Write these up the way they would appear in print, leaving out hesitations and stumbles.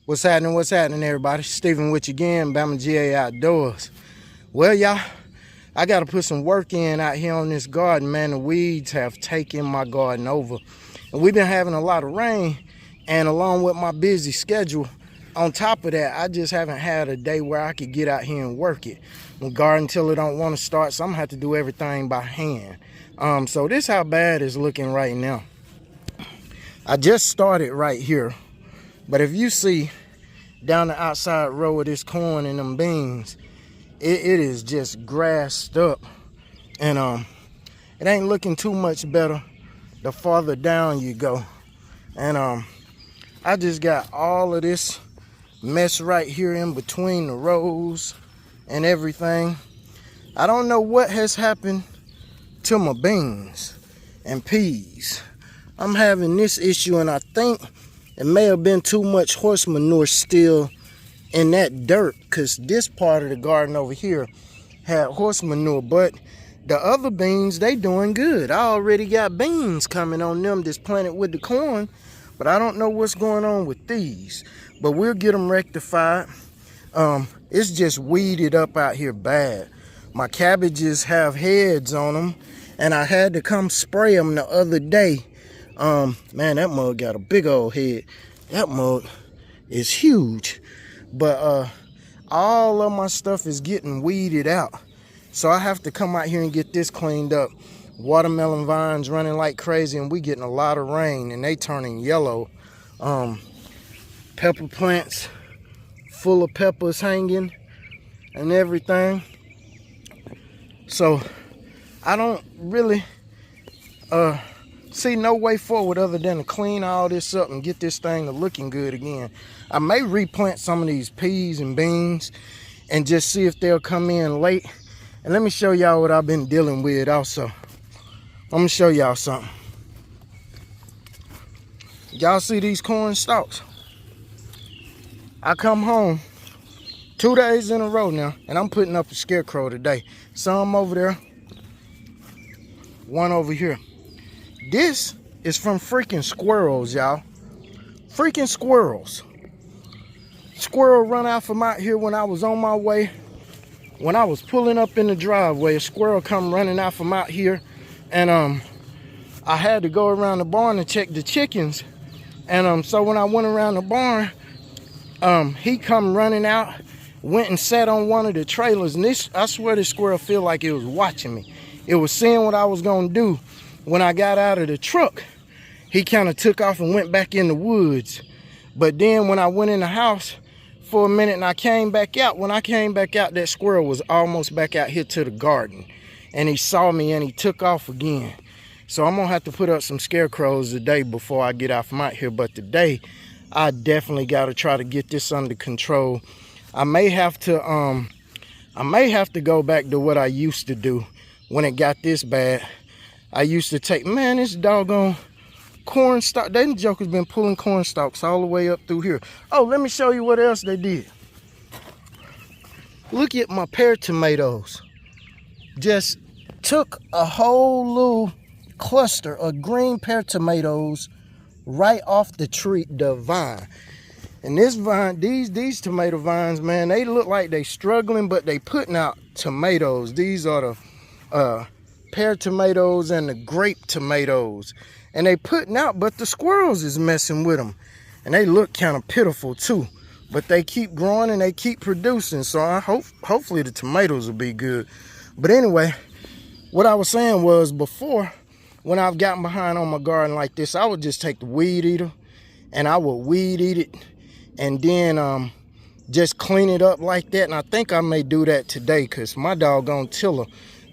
What's happening, everybody? Stephen with you again, Bama GA Outdoors. Well, y'all, I got to put some work in out here on this garden, man. The weeds have taken my garden over. And we've been having a lot of rain, and along with my busy schedule, on top of that, I just haven't had a day where I could get out here and work it. My garden tiller don't want to start, so I'm going to have to do everything by hand. So this how bad it's looking right now. I just started right here. But if you see down the outside row of this corn and them beans, it is just grassed up. And it ain't looking too much better the farther down you go. And I just got all of this mess right here in between the rows and everything. I don't know what has happened to my beans and peas. I'm having this issue, and I think it may have been too much horse manure still in that dirt, because this part of the garden over here had horse manure, but the other beans, they doing good. I already got beans coming on them that's planted with the corn, but I don't know what's going on with these, but we'll get them rectified. It's just weeded up out here bad. My cabbages have heads on them, and I had to come spray them the other day. Man, that mug got a big old head. That mug is huge. But all of my stuff is getting weeded out. So I have to come out here and get this cleaned up. Watermelon vines running like crazy, and we getting a lot of rain, and they turning yellow. Pepper plants full of peppers hanging and everything. So I don't really see no way forward other than to clean all this up and get this thing to looking good again. I may replant some of these peas and beans and just see if they'll come in late. And let me show y'all what I've been dealing with also. I'm gonna show y'all something. Y'all see these corn stalks? I come home 2 days in a row now, and I'm putting up a scarecrow today. Some over there, one over here. This is from freaking squirrels, y'all. Freaking squirrels. Squirrel run out from out here when I was on my way. When I was pulling up in the driveway, a squirrel come running out from out here. And I had to go around the barn to check the chickens. And so when I went around the barn, he come running out, went and sat on one of the trailers. And this, I swear this squirrel feel like it was watching me. It was seeing what I was gonna do. When I got out of the truck, he kind of took off and went back in the woods. But then when I went in the house for a minute and I came back out, when I came back out, that squirrel was almost back out here to the garden. And he saw me and he took off again. So I'm gonna have to put up some scarecrows today before I get out from out here. But today, I definitely gotta try to get this under control. I may have to go back to what I used to do when it got this bad. I used to take, man, this doggone corn stalk. Them jokers been pulling corn stalks all the way up through here. Oh, let me show you what else they did. Look at my pear tomatoes. Just took a whole little cluster of green pear tomatoes right off the tree, the vine. And this vine, these tomato vines, man, they look like they struggling, but they putting out tomatoes. These are the pear tomatoes and the grape tomatoes, and they putting out, but the squirrels is messing with them, and they look kind of pitiful too, but they keep growing and they keep producing. So I hopefully the tomatoes will be good. But anyway, what I was saying was, before, when I've gotten behind on my garden like this, I would just take the weed eater and I would weed eat it, and then just clean it up like that. And I think I may do that today, because my doggone tiller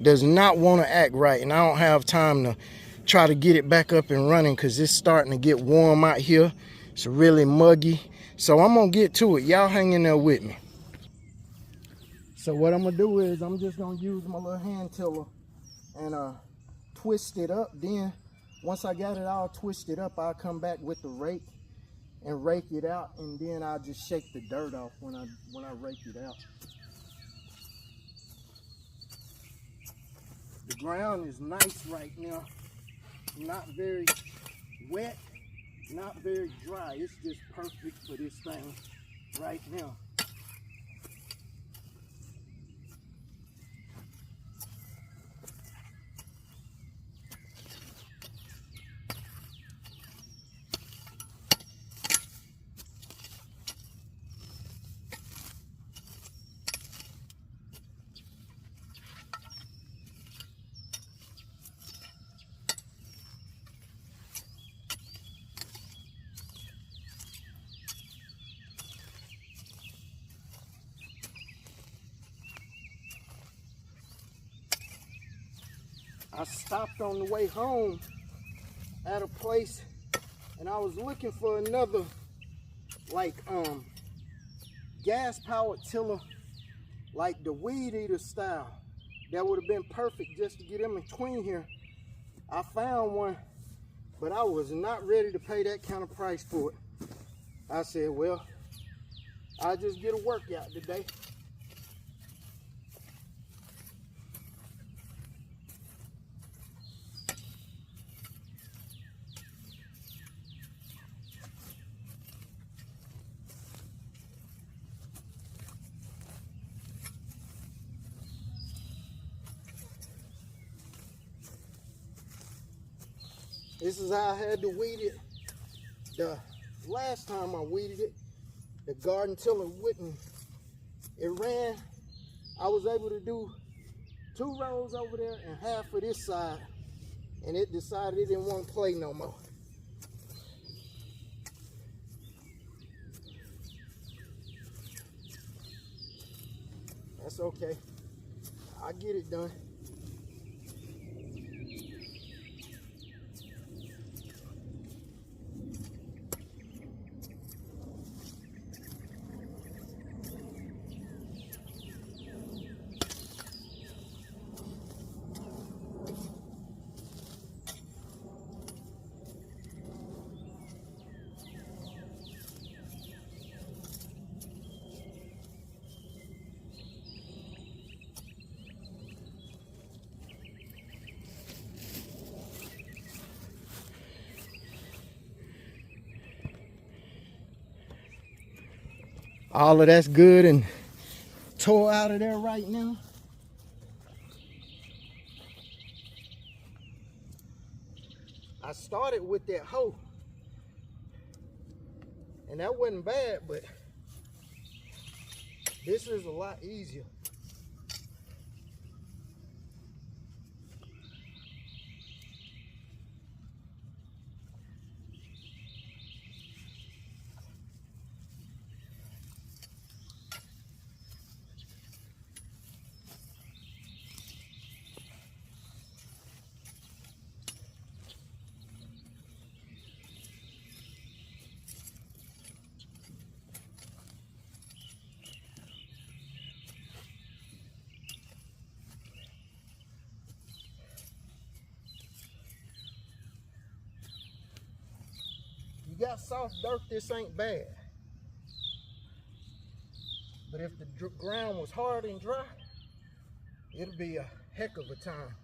does not want to act right, and I don't have time to try to get it back up and running, because it's starting to get warm out here. It's really muggy. So I'm gonna get to it. Y'all hang in there with me. So what I'm gonna do is I'm just gonna use my little hand tiller and twist it up. Then once I got it all twisted up, I'll come back with the rake and rake it out, and then I'll just shake the dirt off when I rake it out. The ground is nice right now. Not very wet, not very dry. It's just perfect for this thing. right now. I stopped on the way home at a place and I was looking for another like gas powered tiller, like the weed eater style, that would have been perfect just to get in between here. I found one, but I was not ready to pay that kind of price for it. I said, well, I'll just get a workout today. This is how I had to weed it. The last time I weeded it, the garden tiller wouldn't. It ran. I was able to do 2 rows over there and half of this side, and it decided it didn't want to play no more. That's okay. I get it done. All of that's good and tore out of there right now. I started with that hoe, and that wasn't bad, but this is a lot easier. You got soft dirt, this ain't bad. But if the ground was hard and dry, it'll be a heck of a time.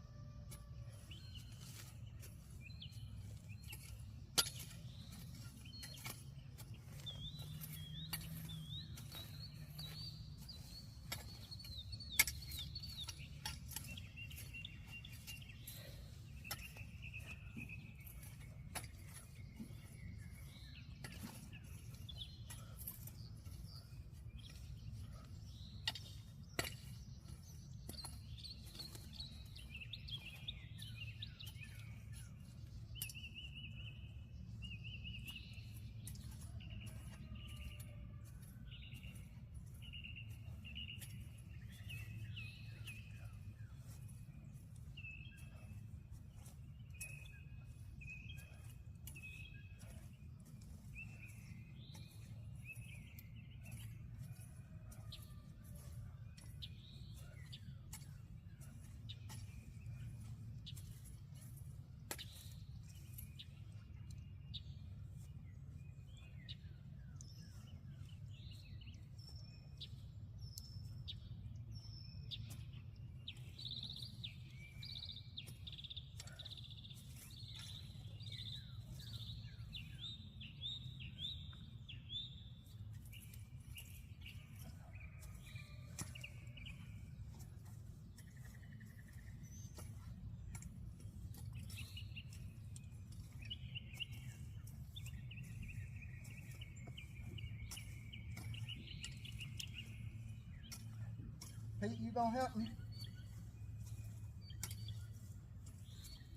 Pete, you gonna help me?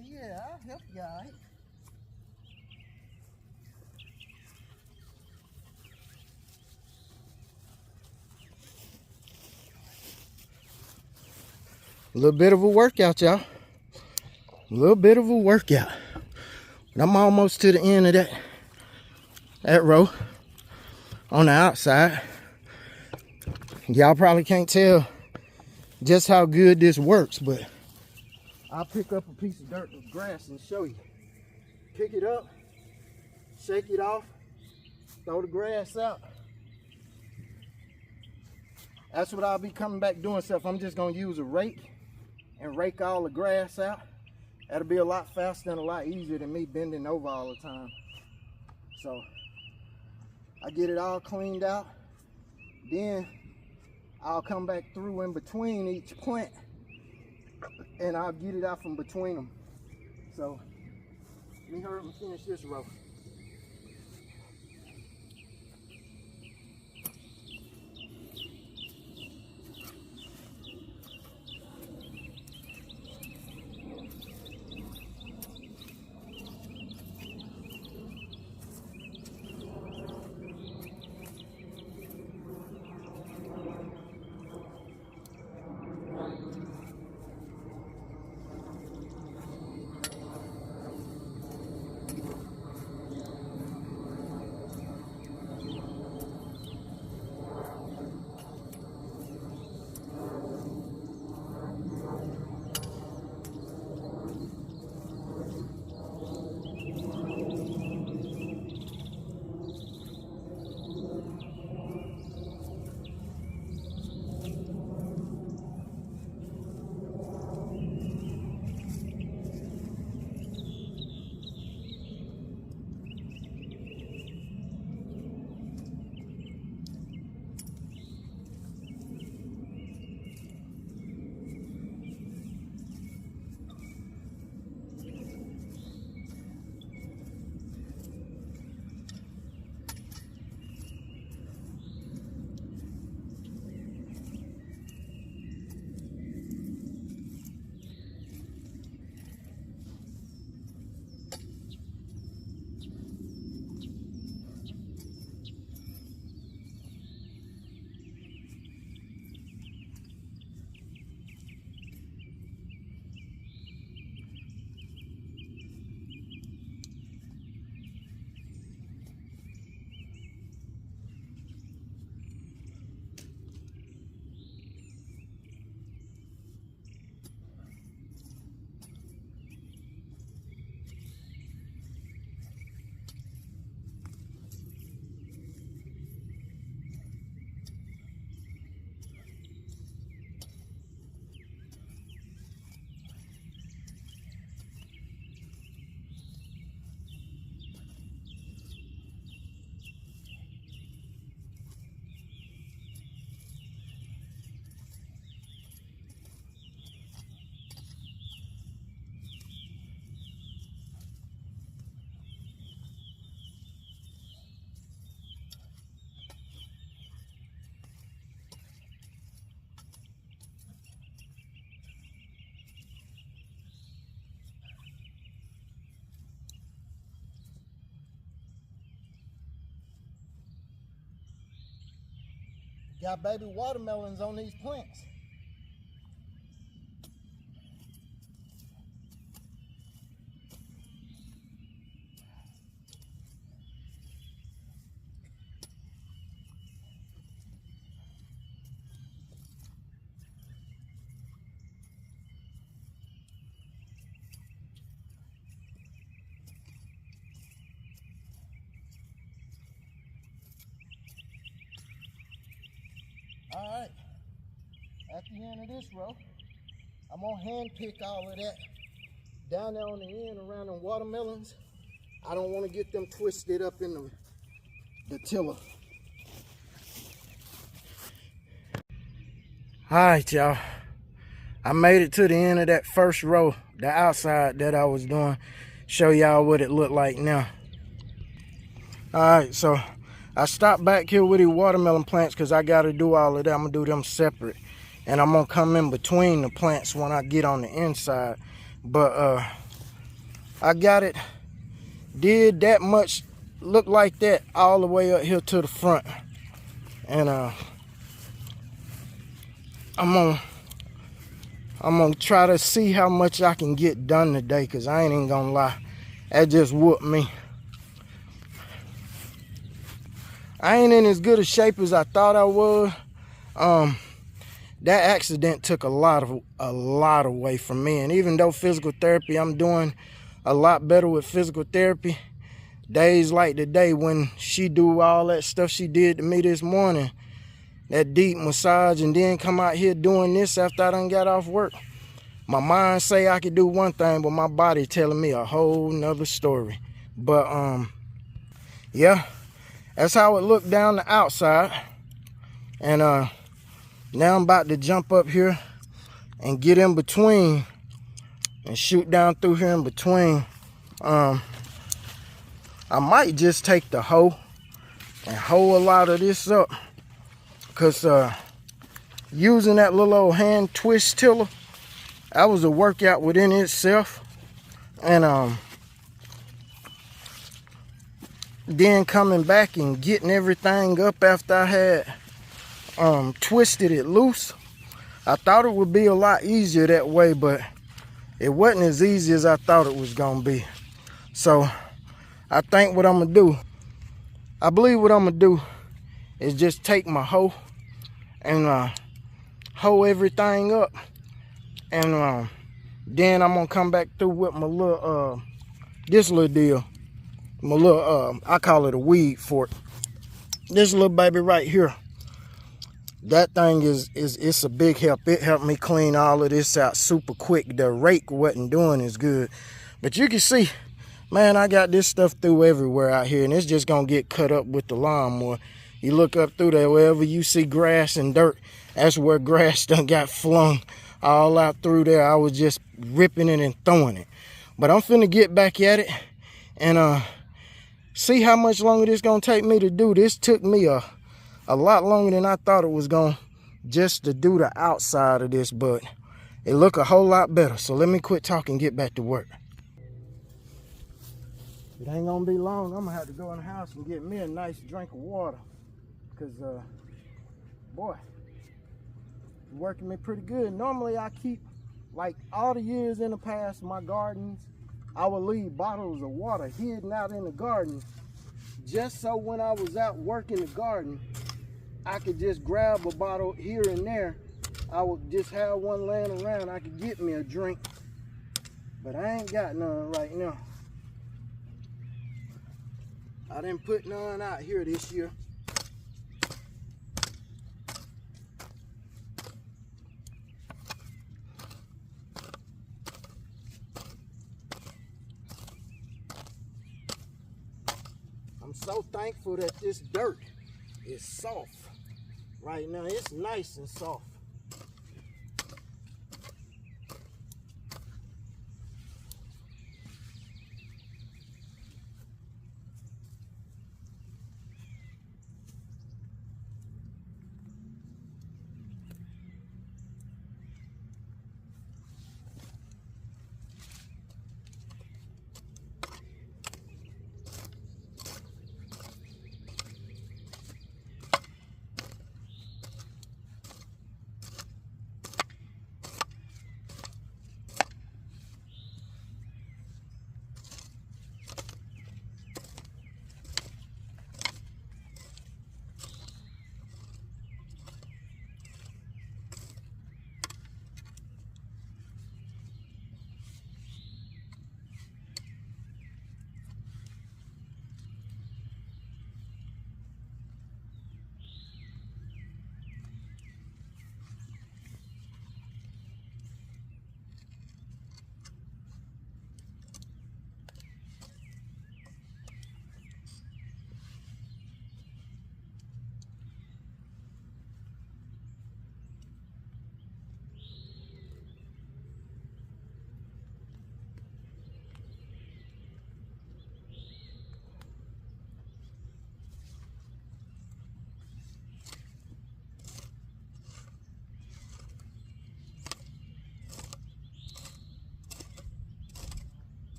Yeah, I'll help you, all right. A little bit of a workout, y'all. A little bit of a workout. I'm almost to the end of that row on the outside. Y'all probably can't tell just how good this works, but I'll pick up a piece of dirt and grass and show you. Pick it up, shake it off, throw the grass out. That's what I'll be coming back doing. So if I'm just gonna use a rake and rake all the grass out, that'll be a lot faster and a lot easier than me bending over all the time. So I get it all cleaned out, then I'll come back through in between each plant and I'll get it out from between them. So let me hurry up and finish this row. Got baby watermelons on these plants. All right, at the end of this row, I'm gonna hand pick all of that down there on the end around the watermelons. I don't want to get them twisted up in the tiller. All right, y'all. I made it to the end of that first row, the outside that I was doing. Show y'all what it looked like now. All right, so I stopped back here with these watermelon plants because I got to do all of that. I'm going to do them separate. and I'm gonna come in between the plants when I get on the inside. But I got it, did that much, look like that all the way up here to the front. And I'm gonna try to see how much I can get done today, because I ain't even gonna lie, that just whooped me. I ain't in as good a shape as I thought I was. That accident took a lot away from me. And even though physical therapy, I'm doing a lot better with physical therapy, days like today when she do all that stuff she did to me this morning, that deep massage, and then come out here doing this after I done got off work. My mind say I could do one thing, but my body telling me a whole nother story. But yeah, that's how it looked down the outside. And now I'm about to jump up here and get in between and shoot down through here in between. I might just take the hoe and hoe a lot of this up, because using that little old hand twist tiller, that was a workout within itself. And then coming back and getting everything up after I had twisted it loose, I thought it would be a lot easier that way, but it wasn't as easy as I thought it was gonna be. So I think what I'm gonna do, I believe what I'm gonna do is just take my hoe and hoe everything up, and then I'm gonna come back through with my little this little deal, my little I call it a weed fork. This little baby right here, that thing it's a big help. It helped me clean all of this out super quick. The rake wasn't doing as good, but you can see, man, I got this stuff through everywhere out here, and it's just gonna get cut up with the lawnmower. You look up through there, wherever you see grass and dirt, that's where grass done got flung all out through there. I was just ripping it and throwing it. But I'm finna get back at it and see how much longer this gonna take me to do. This took me a lot longer than I thought it was gonna, just to do the outside of this, but it look a whole lot better. So let me quit talking and get back to work. It ain't gonna be long. I'm gonna have to go in the house and get me a nice drink of water, because boy, it's working me pretty good. Normally I keep, like all the years in the past, my gardens, I would leave bottles of water hidden out in the garden, just so when I was out working the garden, I could just grab a bottle here and there. I would just have one laying around. I could get me a drink, but I ain't got none right now. I didn't put none out here this year. I'm so thankful that this dirt is soft right now. It's nice and soft.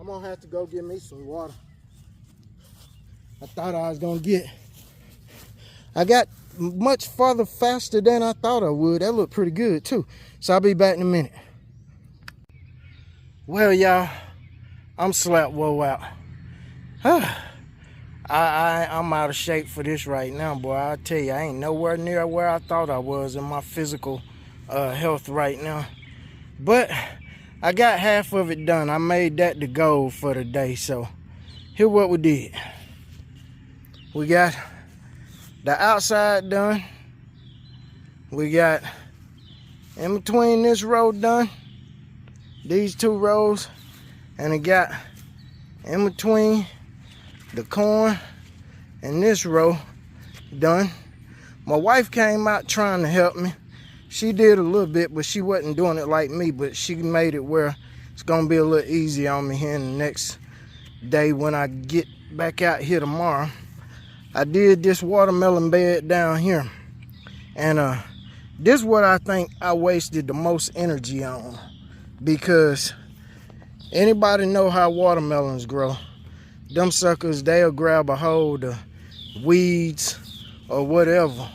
gonna have to go get me some water. I thought I was gonna get, I got much farther faster than I thought I would. That looked pretty good too. So I'll be back in a minute. Well, y'all, I'm slap woe out. I'm out of shape for this right now, boy. I tell you, I ain't nowhere near where I thought I was in my physical health right now. But I got half of it done. I made that the goal for the day. So here's what we did. We got the outside done. We got in between this row done. These 2 rows. And it got in between the corn and this row done. My wife came out trying to help me. She did a little bit, but she wasn't doing it like me, but she made it where it's gonna be a little easier on me here in the next day when I get back out here tomorrow. I did this watermelon bed down here, and this is what I think I wasted the most energy on, because anybody know how watermelons grow. Them suckers, they'll grab a hold of weeds or whatever.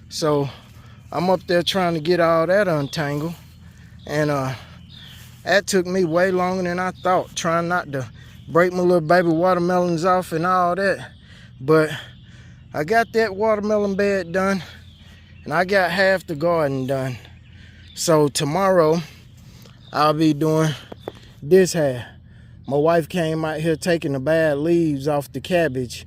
So I'm up there trying to get all that untangled. And that took me way longer than I thought, trying not to break my little baby watermelons off and all that. But I got that watermelon bed done, and I got half the garden done. So tomorrow I'll be doing this half. My wife came out here taking the bad leaves off the cabbage,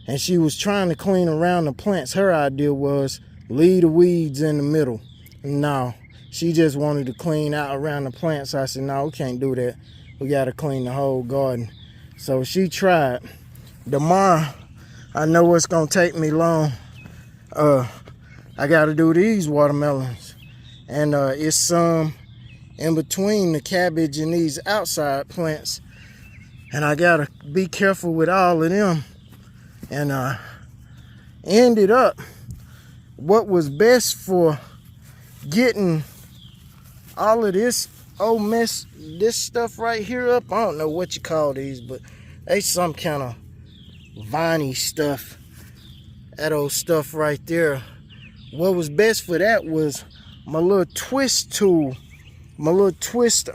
and she was trying to clean around the plants. Her idea was leave the weeds in the middle. No, she just wanted to clean out around the plants. I said, no, we can't do that. We got to clean the whole garden. So she tried. Tomorrow, I know it's going to take me long. I got to do these watermelons. And it's some in between the cabbage and these outside plants. And I gotta be careful with all of them. And ended up, what was best for getting all of this old mess, this stuff right here up, I don't know what you call these, but they some kind of viney stuff. That old stuff right there. What was best for that was my little twist tool, my little twist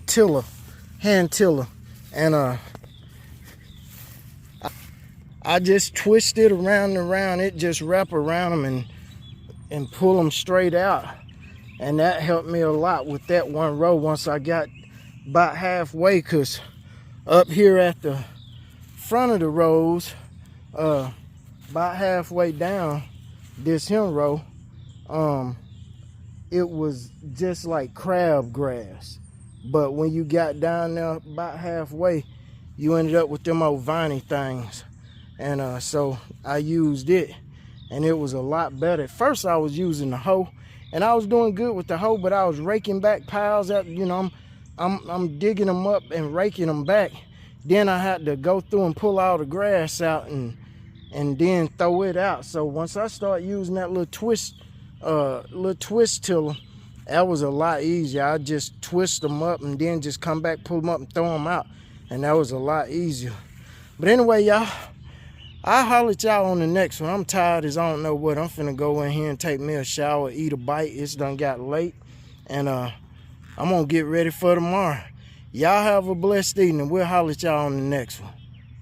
tiller, hand tiller, and I just twist it around and around. It just wrap around them and pull them straight out, and that helped me a lot with that one row once I got about halfway, because up here at the front of the rows, about halfway down this hem row, it was just like crabgrass. But when you got down there about halfway, you ended up with them old viney things. And so I used it, and it was a lot better. At first I was using the hoe, and I was doing good with the hoe, but I was raking back piles out, you know, I'm digging them up and raking them back. Then I had to go through and pull all the grass out and then throw it out. So once I start using that little twist tiller, that was a lot easier. I just twist them up and then just come back, pull them up and throw them out. And that was a lot easier. But anyway, y'all, I'll holler at y'all on the next one. I'm tired as I don't know what. I'm finna go in here and take me a shower, eat a bite. It's done got late. And I'm gonna get ready for tomorrow. Y'all have a blessed evening. We'll holler at y'all on the next one.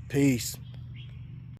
Peace.